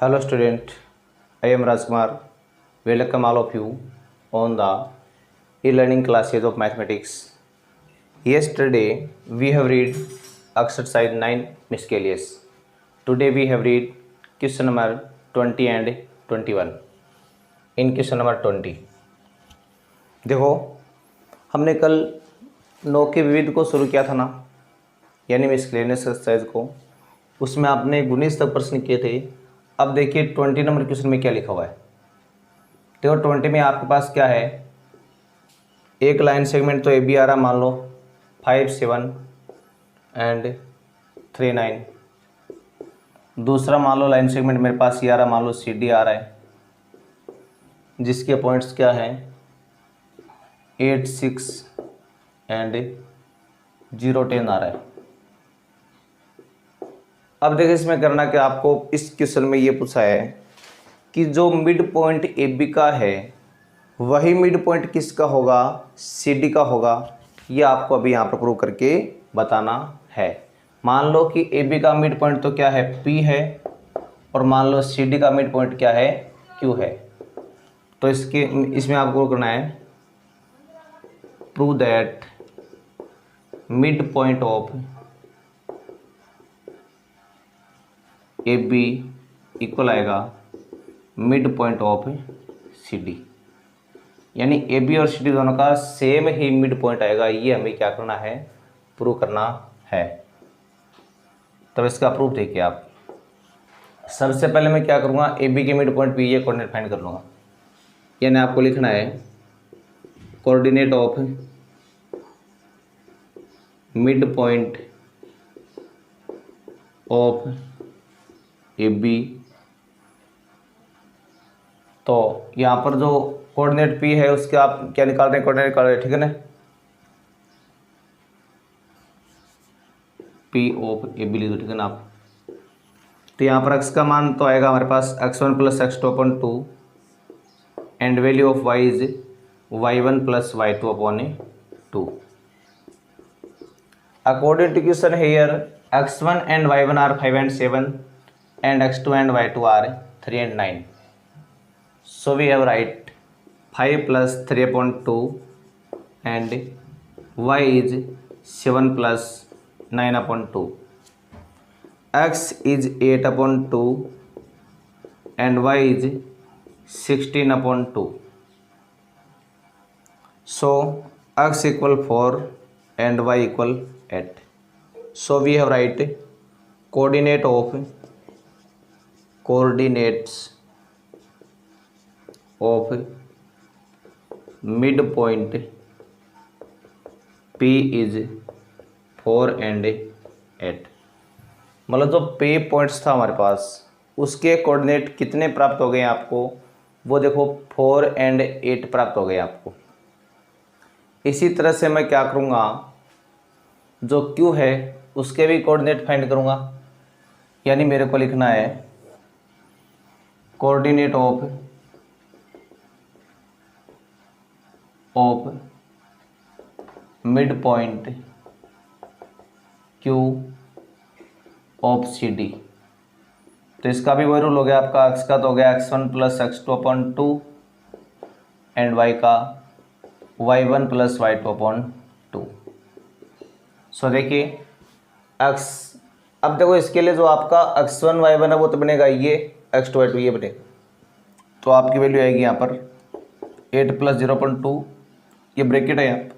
Hello student, I am Rajkumar. Welcome all of you on the e-learning classes of mathematics. Yesterday we have read exercise 9 miscellaneous. Today we have read question number 20 and 21. In question number 20 देखो हमने कल 9 के विविध को शुरू किया था ना, यानी मिसलेनियस एक्सरसाइज को। उसमें आपने 19 तक प्रश्न किए थे। अब देखिए 20 नंबर क्वेश्चन में क्या लिखा हुआ है। देखो 20 में आपके पास क्या है, एक लाइन सेगमेंट तो ए बी आ रहा, मान लो 5 7 एंड 3 9। दूसरा मान लो लाइन सेगमेंट मेरे पास ये आ रहा, मान लो सी डी आ रहा है, जिसके पॉइंट्स क्या हैं 8 6 एंड 0 10 आ रहा है। अब देखिए इसमें करना क्या, आपको इस क्वेश्चन में ये पूछा है कि जो मिड पॉइंट ए बी का है वही मिड पॉइंट किसका होगा, सी डी का होगा। ये आपको अभी यहाँ पर प्रूव करके बताना है। मान लो कि ए बी का मिड पॉइंट तो क्या है, पी है, और मान लो सी डी का मिड पॉइंट क्या है, क्यू है। तो इसमें आपको करना है prove that mid point of A B equal आएगा mid point of C D, यानी ए बी और सी डी दोनों का सेम ही मिड पॉइंट आएगा। ये हमें क्या करना है, प्रूव करना है। तब इसका प्रूफ देखिए आप। सबसे पहले मैं क्या करूँगा, ए बी के मिड पॉइंट पी ये कोऑर्डिनेट फाइंड कर लूँगा। यानी आपको लिखना है coordinate of mid point of A B. तो यहाँ पर जो कोऑर्डिनेट पी है उसके आप क्या निकाल रहे हैं, कोऑर्डिनेट निकाल रहे हैं, ठीक है ना। पी ऑफ ए बी लिखो, ठीक है ना आप। तो यहाँ पर एक्स का मान तो आएगा हमारे पास x1 plus x2 upon 2 and value of y is y1 plus y2 upon 2। According to question here x1 and y1 are 5 and 7 and x2 and y2 are 3 and 9. So we have write 5 plus 3 upon 2 and y is 7 plus 9 upon 2. X is 8 upon 2 and y is 16 upon 2. So x equal 4 and y equal 8. So we have write coordinates of midpoint P is 4 and 8। मतलब जो P points था हमारे पास उसके coordinate कितने प्राप्त हो गए आपको, वो देखो 4 and 8 प्राप्त हो गए आपको। इसी तरह से मैं क्या करूँगा, जो Q है उसके भी कोऑर्डिनेट फाइंड करूँगा। यानी मेरे को लिखना है coordinate of mid point Q of C D. तो इसका भी वही रूल हो गया आपका, x का तो हो गया x1 plus x2 upon 2 and y का y1 प्लस y2 अपॉन 2। सो देखिए x, अब देखो इसके लिए जो आपका x1 y1 है वो तो बनेगा ये, x2 y2 ये बनेगा। तो आपकी वैल्यू आएगी यहाँ पर 8 प्लस 0.2, ये ब्रैकेट है यहाँ पर,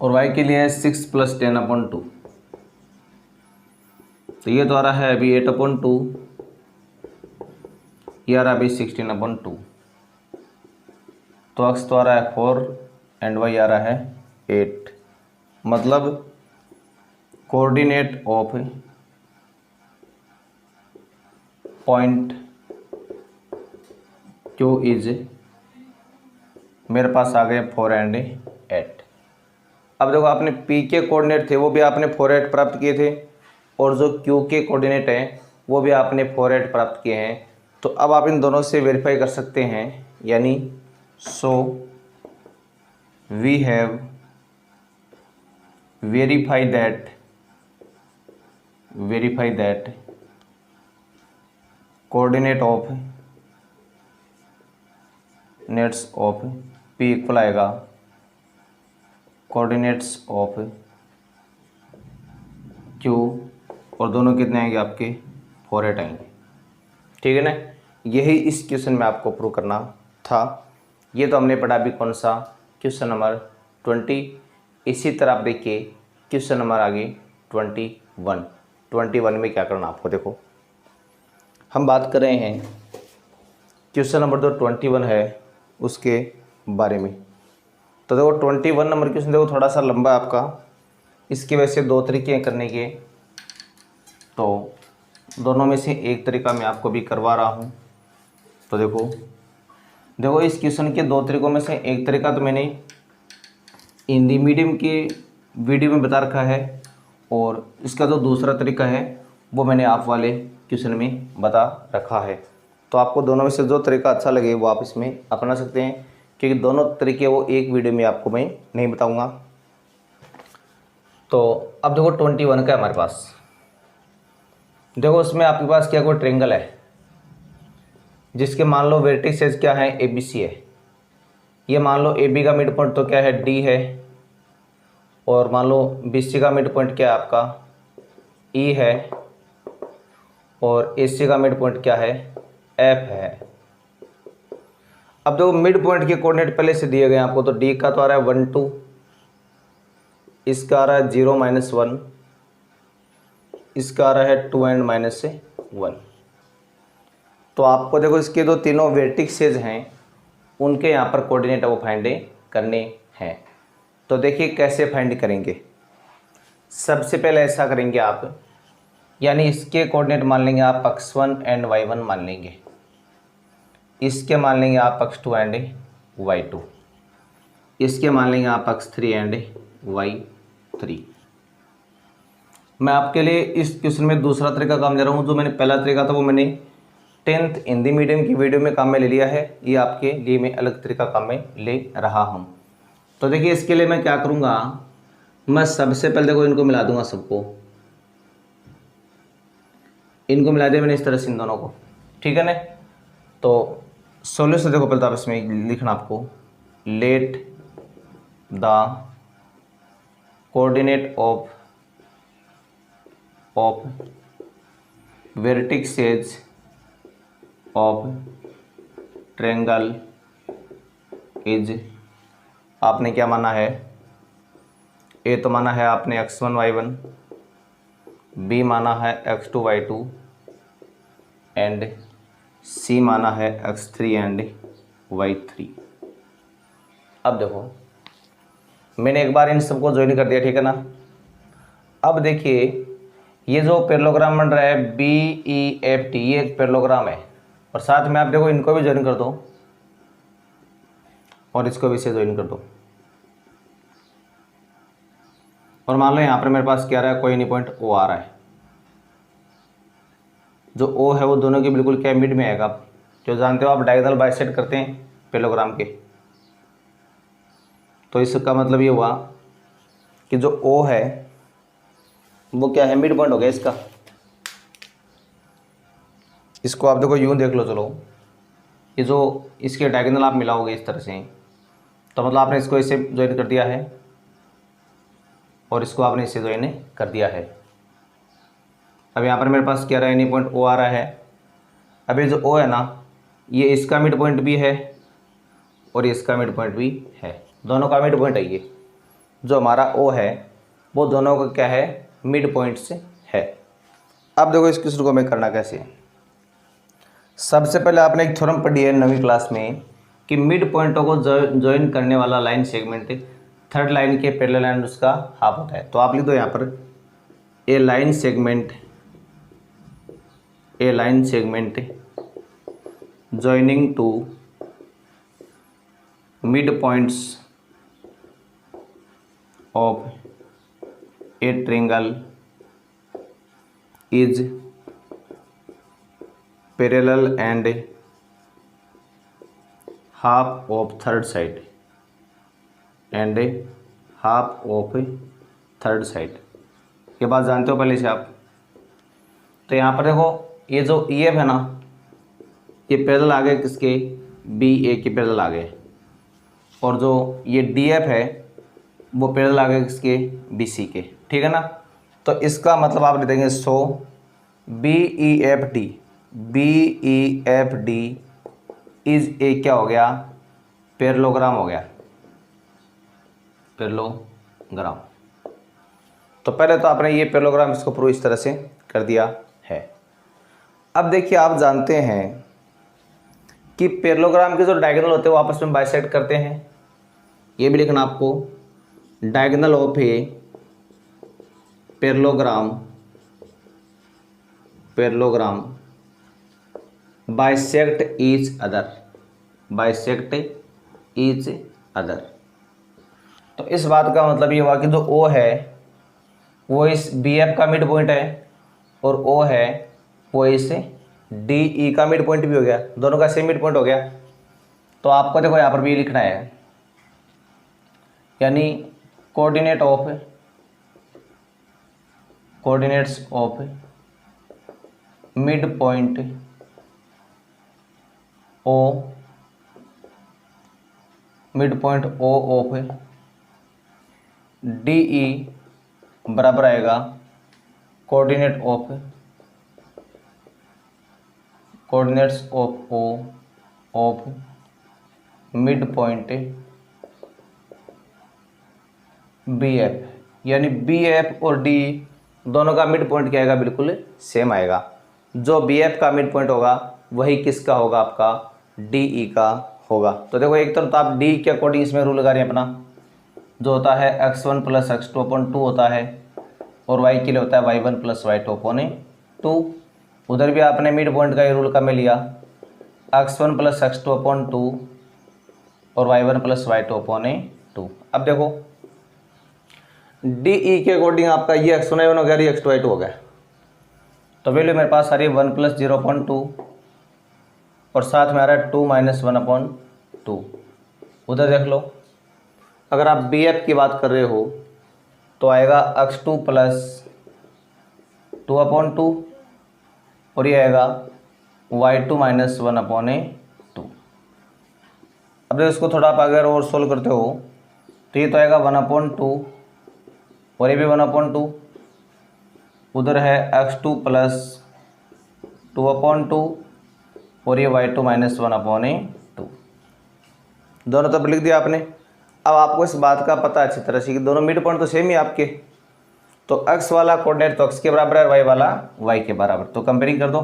और y के लिए है 6 प्लस 10/2। तो ये तो आ रहा है अभी 8/2, ये आ रहा है अभी 16/2। तो x तो आ रहा है 4 एंड y आ रहा है 8। मतलब coordinate of point Q is मेरे पास आ गए 4 एंड 8। अब देखो आपने P के कोऑर्डिनेट थे वो भी आपने 4 8 प्राप्त किए थे, और जो Q के कोऑर्डिनेट हैं वो भी आपने 4 8 प्राप्त किए हैं। तो अब आप इन दोनों से वेरीफाई कर सकते हैं। यानी so we have verify that coordinate of nets of P equal आएगा कोऑर्डिनेट्स ऑफ क्यू, और दोनों कितने आएंगे आपके 4/8 आएंगे। ठीक है ना, यही इस क्वेश्चन में आपको प्रूव करना था। ये तो हमने पढ़ा अभी कौन सा, क्वेश्चन नंबर 20। इसी तरह आप देखिए क्वेश्चन नंबर आगे 21 में क्या करना आपको। देखो हम बात कर रहे हैं क्वेश्चन नंबर जो 21 है उसके बारे में। तो देखो 21 नंबर क्वेश्चन देखो थोड़ा सा लंबा है आपका, इसकी वजह से दो तरीके हैं करने के, तो दोनों में से एक तरीका मैं आपको भी करवा रहा हूँ। तो देखो इस क्वेश्चन के दो तरीकों में से एक तरीका तो मैंने हिंदी मीडियम के वीडियो में बता रखा है, और इसका जो दूसरा तरीका है वो मैंने आप वाले क्वेश्चन में बता रखा है। तो आपको दोनों में से जो तरीका अच्छा लगे वो आप इसमें अपना सकते हैं, क्योंकि दोनों तरीके वो एक वीडियो में आपको मैं नहीं बताऊंगा। तो अब देखो 21 का हमारे पास, देखो उसमें आपके पास क्या कोई ट्रेंगल है जिसके मान लो वर्टिसेस क्या है, ABC है। ये मान लो AB का मिड पॉइंट तो क्या है, D है, और मान लो BC का मिड पॉइंट क्या है आपका, E है, और AC का मिड पॉइंट क्या है, F है। अब देखो मिड पॉइंट के कोऑर्डिनेट पहले से दिए गए हैं आपको, तो D का तो आ रहा है 1 2, इसका आ रहा है 0 -1, इसका आ रहा है 2 and -1। तो आपको देखो इसके जो तीनों वर्टिसेस हैं उनके यहाँ पर कोऑर्डिनेट वो फाइंड करने हैं। तो देखिए कैसे फाइंड करेंगे। सबसे पहले ऐसा करेंगे आप, यानी इसके कोऑर्डिनेट मान लेंगे आप x1 and y1 मान लेंगे, इसके मान लेंगे आप x2 and y2, इसके मान लेंगे आप x3 and y3। मैं आपके लिए इस क्वेश्चन में दूसरा तरीका काम दे रहा हूँ। जो मैंने पहला तरीका था वो मैंने 10th हिंदी मीडियम की वीडियो में काम में ले लिया है, ये आपके लिए मैं अलग तरीका काम में ले रहा हूँ। तो देखिए इसके लिए मैं क्या करूँगा, मैं सबसे पहले देखो इनको मिला दूंगा, सबको इनको मिला दिया मैंने इस तरह से इन दोनों को। ठीक है ना, तो सॉल्यूशन देखो पहले तो आप इसमें लिखना आपको, let the coordinate of vertices of triangle is, आपने क्या माना है, ए तो माना है आपने x1 y1, बी माना है x2 y2, एंड सी माना है x3 एंड y3। अब देखो मैंने एक बार इन सबको ज्वाइन कर दिया, ठीक है ना। अब देखिए ये जो पैरेललोग्राम बन रहा है BEFT, ये एक पैरेललोग्राम है, और साथ में आप देखो इनको भी ज्वाइन कर दो और इसको भी से ज्वाइन कर दो, और मान लो यहाँ पर मेरे पास क्या रहा है, कोई नहीं पॉइंट O आ रहा है। जो O है वो दोनों के बिल्कुल क्या मिड में आएगा। आप जो जानते हो आप डायगोनल बाइसेक्ट करते हैं पैरेललोग्राम के, तो इसका मतलब ये हुआ कि जो O है वो क्या है, मिड पॉइंट हो गया इसका। इसको आप देखो यूँ देख लो, चलो ये जो इसके डायगोनल आप मिलाओगे इस तरह से, तो मतलब आपने इसको इसे ज्वाइन कर दिया है और इसको आपने इसे ज्वाइन कर दिया है। अब यहाँ पर मेरे पास क्या रहा है, एनी पॉइंट O आ रहा है। अब ये जो O है ना, ये इसका मिड पॉइंट भी है और इसका मिड पॉइंट भी है, दोनों का मिड पॉइंट है। ये जो हमारा O है वो दोनों का क्या है, मिड पॉइंट से है। अब देखो इस क्वेश्चन को मैं करना कैसे है। सबसे पहले आपने एक थ्योरम पढ़ी है 9वीं क्लास में कि मिड पॉइंटों को ज्वाइन करने वाला लाइन सेगमेंट थर्ड लाइन के पैरेलल एंड उसका हाफ होता है। तो आप लिख दो यहाँ पर a line segment joining two mid points of a triangle is parallel and half of third side ये बात जानते हो पहले से आप। तो यहाँ पर देखो ये जो EF है ना, ये पैरेलल आ गए किसके, बी ए के पैरेलल आ गए, और जो ये डी एफ है वो पैरेलल आ गए किसके, बी सी के, ठीक है ना। तो इसका मतलब आप लिखेंगे so B E F D is A क्या हो गया, पैरेललोग्राम हो गया, पैरेललोग्राम। तो पहले तो आपने ये पैरेललोग्राम इसको प्रूव इस तरह से कर दिया है। अब देखिए आप जानते हैं कि पैरेललोग्राम के जो डायगोनल होते हैं वो आपस में बाइसेक्ट करते हैं, ये भी लिखना आपको, diagonal of a parallelogram bisect each other. तो इस बात का मतलब ये हुआ कि जो ओ है वो इस बी एफ का मिड पॉइंट है, और ओ है वो इस डी ई का मिड पॉइंट भी हो गया, दोनों का सेम मिड पॉइंट हो गया। तो आपको देखो यहाँ पर भी लिखना है, यानी coordinates of mid point O of D E बराबर आएगा coordinates of O of mid point B F, यानी बी एफ और डी दोनों का मिड पॉइंट क्या आएगा, बिल्कुल सेम आएगा। जो बी एफ का मिड पॉइंट होगा वही किसका होगा, आपका डी ई का होगा। तो देखो एक तरफ तो आप डी के अकॉर्डिंग इसमें रूल लगा रहे हैं अपना, जो होता है x1 + x2/2 होता है, और y के लिए होता है y1 + y2/2। उधर भी आपने मिड पॉइंट का ये रूल का में लिया, x1 + x2/2 और y1 + y2/2। अब देखो डी ई के अकॉर्डिंग आपका ये x1 हो गया, ये x2 हो गया, तो वैल्यू मेरे पास आ रही है 1 + 0.2 और साथ में आ रहा है 2 - 1/2। उधर देख लो, अगर आप बी एफ की बात कर रहे हो तो आएगा x2 + 2/2 और ये आएगा y2 - 1/2। अब देखो इसको थोड़ा आप अगर और सोल्व करते हो तो ये तो आएगा 1/2 और ये भी 1/2। उधर है x2 + 2/2 और ये y2 - 1/2। दोनों तरफ लिख दिया आपने। अब आपको इस बात का पता अच्छी तरह से कि दोनों मिड पॉइंट तो सेम ही आपके, तो x वाला कोऑर्डिनेट तो x के बराबर है, y वाला y के बराबर। तो कंपेयरिंग कर दो,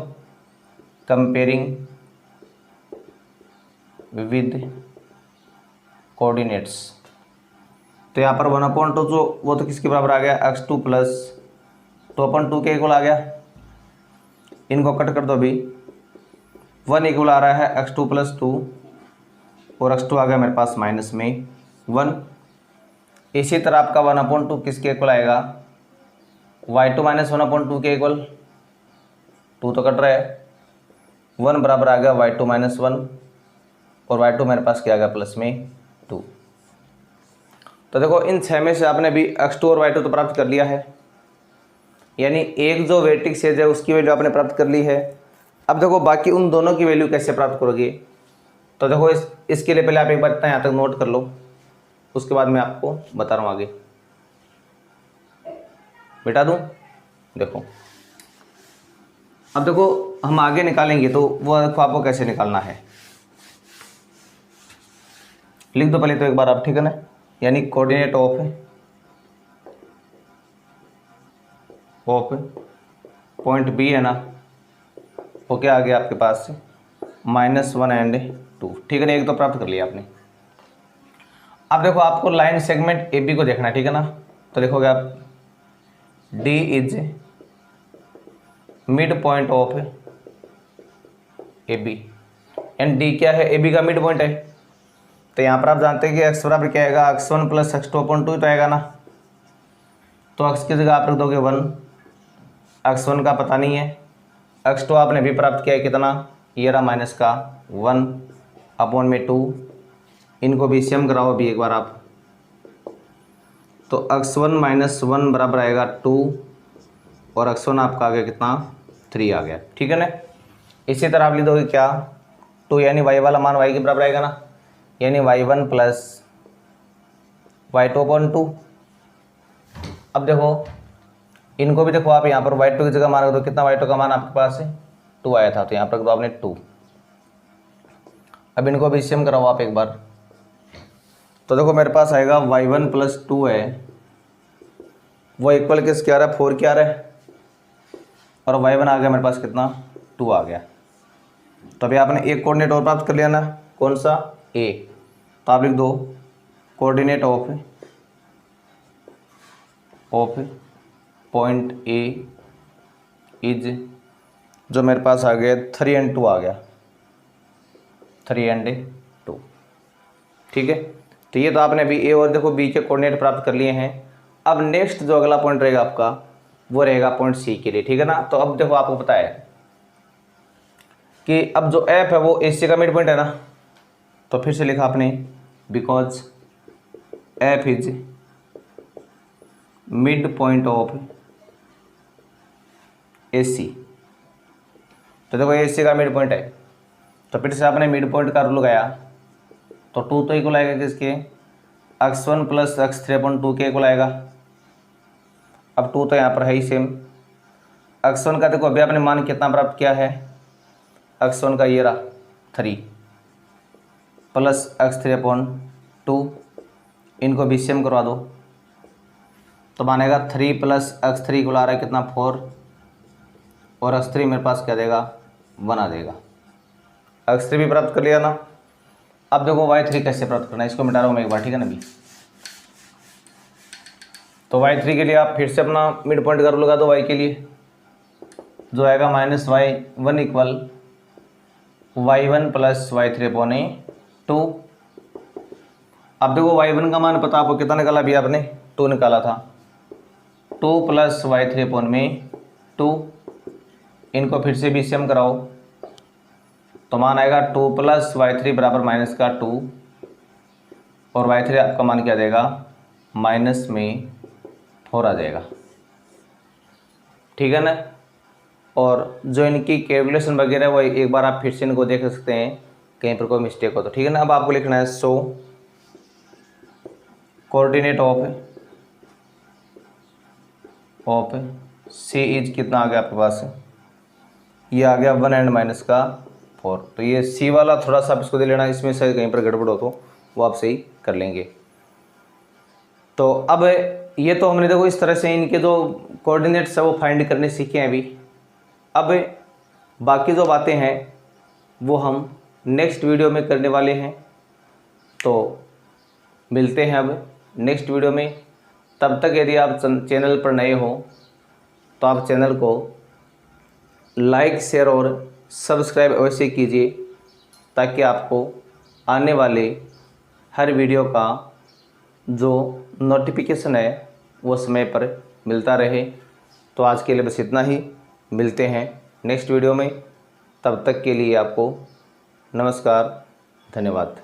कंपेयरिंग विद कोऑर्डिनेट्स। तो यहाँ पर 1/2 जो वो तो किसके बराबर आ गया, x2 + 2/2 के इक्वल आ गया। इनको कट कर दो अभी, 1 इक्वल आ रहा है x2 + 2 और x2 आ गया मेरे पास -1। इसी तरह आपका 1/2 किसके इक्वल आएगा, y2 - 1/2 के इक्वल, 2 तो कट रहा है, 1 बराबर आ गया y2 - 1 और y2 मेरे पास क्या आ गया +2। तो देखो इन 6 में से आपने भी x2 और y2 तो प्राप्त कर लिया है, यानी एक जो वेटिक्स एज है उसकी वैल्यू आपने प्राप्त कर ली है। अब देखो बाकी उन दोनों की वैल्यू कैसे प्राप्त करोगे, तो देखो इसके लिए पहले आप एक बार इतना यहाँ तक नोट कर लो, उसके बाद मैं आपको बता रहा हूँ आगे। मिटा दूँ, देखो अब देखो हम आगे निकालेंगे तो वो देखो आपको कैसे निकालना है, लिख दो पहले तो एक बार आप, ठीक है ना। यानी कोऑर्डिनेट ऑफ पॉइंट बी है ना, वो क्या आ गया आपके पास से -1 और 2, ठीक है ना। एक तो प्राप्त कर लिया आपने। अब देखो आपको लाइन सेगमेंट ए बी को देखना है, ठीक है ना। तो देखोगे आप D is mid point of A B, and D क्या है, ए बी का मिड पॉइंट है। तो यहाँ पर आप जानते हैं कि x बराबर क्या आएगा, x1 + x2/2 तो आएगा ना। तो x की जगह आप रख दोगे 1, x1 का पता नहीं है, x2 आपने भी प्राप्त किया है कितना, ये रहा -1/2। इनको भी सेम कराओ अभी एक बार आप, तो x1 - 1 बराबर आएगा 2 और x1 आपका आ गया कितना, 3 आ गया, ठीक है ना। इसी तरह आप लिख दोगे क्या, 2 यानी y वाला मान y के बराबर आएगा ना, यानी y1 प्लस y2 अपॉन 2। अब देखो इनको भी देखो आप यहाँ पर y2 की जगह मान रख दो, कितना y2 का मान आपके पास है 2 आया था, तो यहाँ पर रख दो आपने 2। अब इनको भी सेम कराओ आप एक बार, तो देखो मेरे पास आएगा y1 प्लस 2 है, वो इक्वल किसके आ रहा है 4 के आ रहा है, और y1 आ गया मेरे पास कितना 2 आ गया। तो अभी आपने एक कोऑर्डिनेट और प्राप्त कर लिया ना, कौन सा a, तो आप लिख दो coordinate of point a is, जो मेरे पास आ गया 3 and 2 आ गया, 3 and 2। ठीक है, तो ये तो आपने अभी ए और देखो बी के कोऑर्डिनेट प्राप्त कर लिए हैं। अब नेक्स्ट जो अगला पॉइंट रहेगा आपका वो रहेगा पॉइंट सी के लिए, ठीक है ना। तो अब देखो आपको पता है कि अब जो एफ है वो एसी का मिड पॉइंट है ना, तो फिर से लिखा आपने because F is mid point of AC. तो देखो एसी का मिड पॉइंट है, तो फिर से आपने मिड पॉइंट का रूल लगाया, तो 2 तो इक्वल आएगा किसके x1 प्लस x3 अपॉन 2 के इक्वल आएगा। अब 2 तो यहाँ पर है ही सेम, x1 का देखो अभी आपने मान कितना प्राप्त किया है, x1 का ये रहा 3 प्लस x3 अपॉन 2, इनको भी सेम करवा दो, तो मानेगा 3 प्लस x3 इक्वल आ रहा है कितना 4, और x3 मेरे पास क्या देगा 1 आ देगा। x3 भी प्राप्त कर लिया ना। अब देखो y3 कैसे प्राप्त करना है, इसको मिटा रहा हूँ मैं एक बार, ठीक है ना। अभी तो y3 के लिए आप फिर से अपना मिड पॉइंट का रूल लगा दो y के लिए, जो आएगा -y1 equal y1 plus y3 upon 2। अब देखो y1 का मान पता आपको कितना निकाला, अभी आपने 2 निकाला था, 2 प्लस y3 अपॉन 2, इनको फिर से भी सेम कराओ, तो मान आएगा 2 प्लस y3 बराबर माइनस का 2, और y3 आपका मान क्या देगा माइनस में 4 आ जाएगा, ठीक है ना। और जो इनकी कैलकुलेशन वगैरह वो एक बार आप फिर से इनको देख सकते हैं, कहीं पर कोई मिस्टेक हो तो, ठीक है ना। अब आपको लिखना है सो कोऑर्डिनेट ऑफ सी इज कितना आ गया आपके पास, ये आ गया 1 and माइनस का 4। तो ये सी वाला थोड़ा सा आप इसको दे लेना, इसमें से कहीं पर गड़बड़ हो तो वो आप सही कर लेंगे। तो अब ये तो हमने देखो इस तरह से इनके जो कोऑर्डिनेट्स है वो फाइंड करने सीखे हैं अभी। अब बाकी जो बातें हैं वो हम नेक्स्ट वीडियो में करने वाले हैं, तो मिलते हैं अब नेक्स्ट वीडियो में। तब तक यदि आप चैनल पर नए हो तो आप चैनल को लाइक शेयर और सब्सक्राइब अवश्य कीजिए, ताकि आपको आने वाले हर वीडियो का जो नोटिफिकेशन है वो समय पर मिलता रहे। तो आज के लिए बस इतना ही, मिलते हैं नेक्स्ट वीडियो में। तब तक के लिए आपको नमस्कार, धन्यवाद।